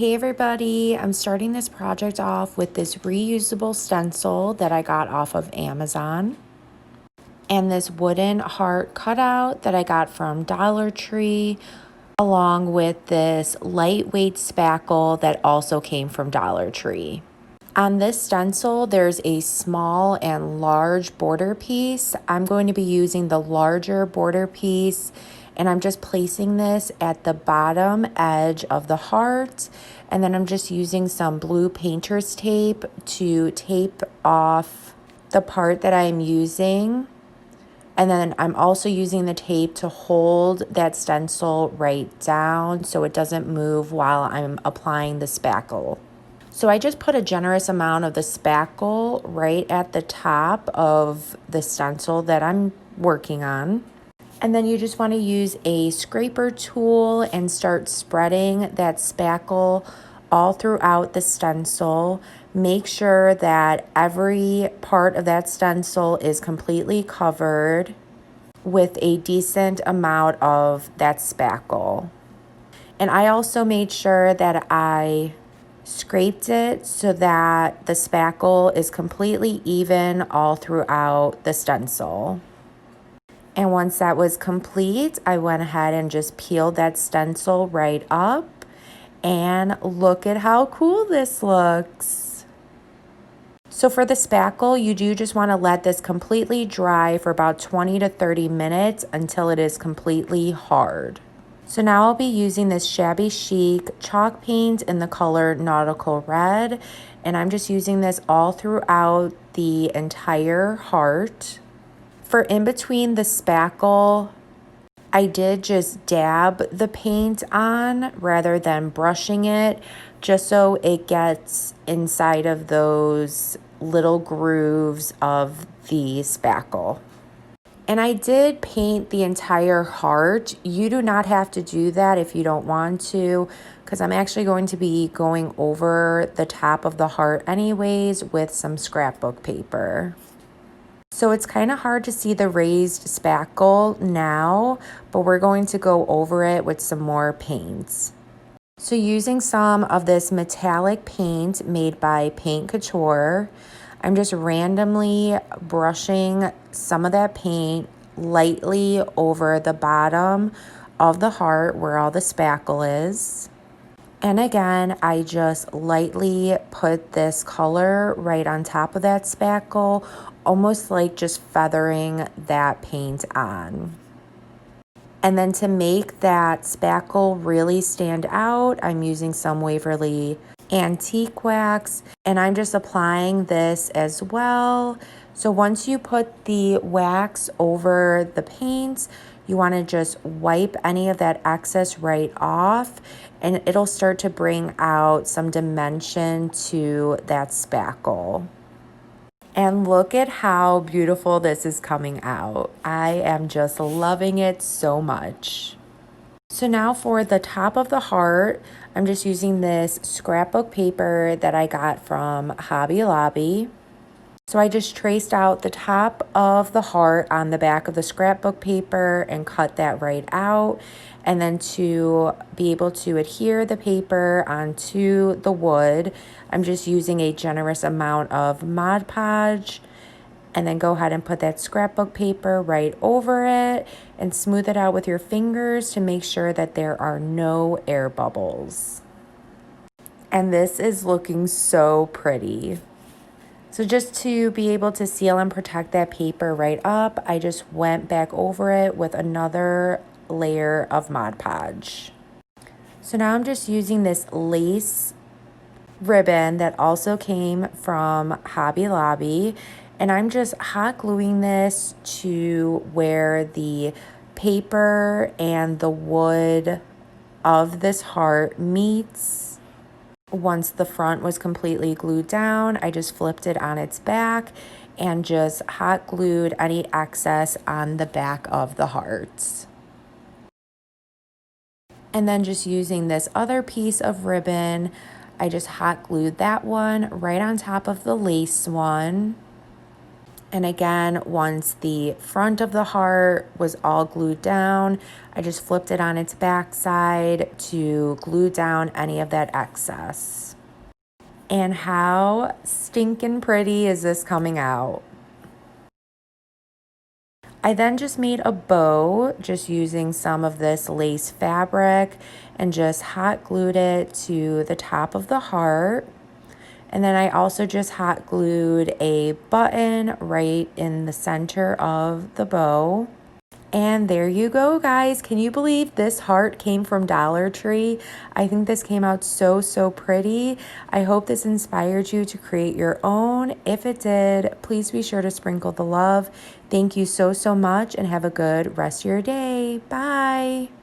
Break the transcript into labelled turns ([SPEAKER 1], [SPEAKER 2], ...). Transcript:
[SPEAKER 1] Hey everybody, I'm starting this project off with this reusable stencil that I got off of Amazon and this wooden heart cutout that I got from Dollar Tree, along with this lightweight spackle that also came from Dollar Tree. On this stencil, there's a small and large border piece. I'm going to be using the larger border piece, and I'm just placing this at the bottom edge of the heart. And then I'm just using some blue painter's tape to tape off the part that I'm using. And then I'm also using the tape to hold that stencil right down so it doesn't move while I'm applying the spackle. So I just put a generous amount of the spackle right at the top of the stencil that I'm working on. And then you just want to use a scraper tool and start spreading that spackle all throughout the stencil. Make sure that every part of that stencil is completely covered with a decent amount of that spackle. And I also made sure that I scraped it so that the spackle is completely even all throughout the stencil. And once that was complete, I went ahead and just peeled that stencil right up. And look at how cool this looks. So for the spackle, you do just want to let this completely dry for about 20 to 30 minutes until it is completely hard. So now I'll be using this Shabby Chic chalk paint in the color Nautical Red. And I'm just using this all throughout the entire heart. For in between the spackle, I did just dab the paint on rather than brushing it, just so it gets inside of those little grooves of the spackle. And I did paint the entire heart. You do not have to do that if you don't want to, because I'm actually going to be going over the top of the heart anyways with some scrapbook paper. So it's kind of hard to see the raised spackle now, but we're going to go over it with some more paints. So using some of this metallic paint made by Paint Couture, I'm just randomly brushing some of that paint lightly over the bottom of the heart where all the spackle is. And again, I just lightly put this color right on top of that spackle, almost like just feathering that paint on. And then to make that spackle really stand out, I'm using some Waverly Antique Wax, and I'm just applying this as well. So once you put the wax over the paint, you want to just wipe any of that excess right off, and it'll start to bring out some dimension to that spackle. And look at how beautiful this is coming out. I am just loving it so much. So now for the top of the heart, I'm just using this scrapbook paper that I got from Hobby Lobby. So I just traced out the top of the heart on the back of the scrapbook paper and cut that right out. And then to be able to adhere the paper onto the wood, I'm just using a generous amount of Mod Podge. And then go ahead and put that scrapbook paper right over it and smooth it out with your fingers to make sure that there are no air bubbles. And this is looking so pretty. So just to be able to seal and protect that paper right up, I just went back over it with another layer of Mod Podge. So now I'm just using this lace ribbon that also came from Hobby Lobby, and I'm just hot gluing this to where the paper and the wood of this heart meets. Once the front was completely glued down, I just flipped it on its back and just hot glued any excess on the back of the hearts. And then just using this other piece of ribbon, I just hot glued that one right on top of the lace one. And again, once the front of the heart was all glued down, I just flipped it on its back side to glue down any of that excess. And how stinking pretty is this coming out? I then just made a bow just using some of this lace fabric and just hot glued it to the top of the heart. And then I also just hot glued a button right in the center of the bow. And there you go, guys. Can you believe this heart came from Dollar Tree? I think this came out so, so pretty. I hope this inspired you to create your own. If it did, please be sure to sprinkle the love. Thank you so, so much and have a good rest of your day. Bye.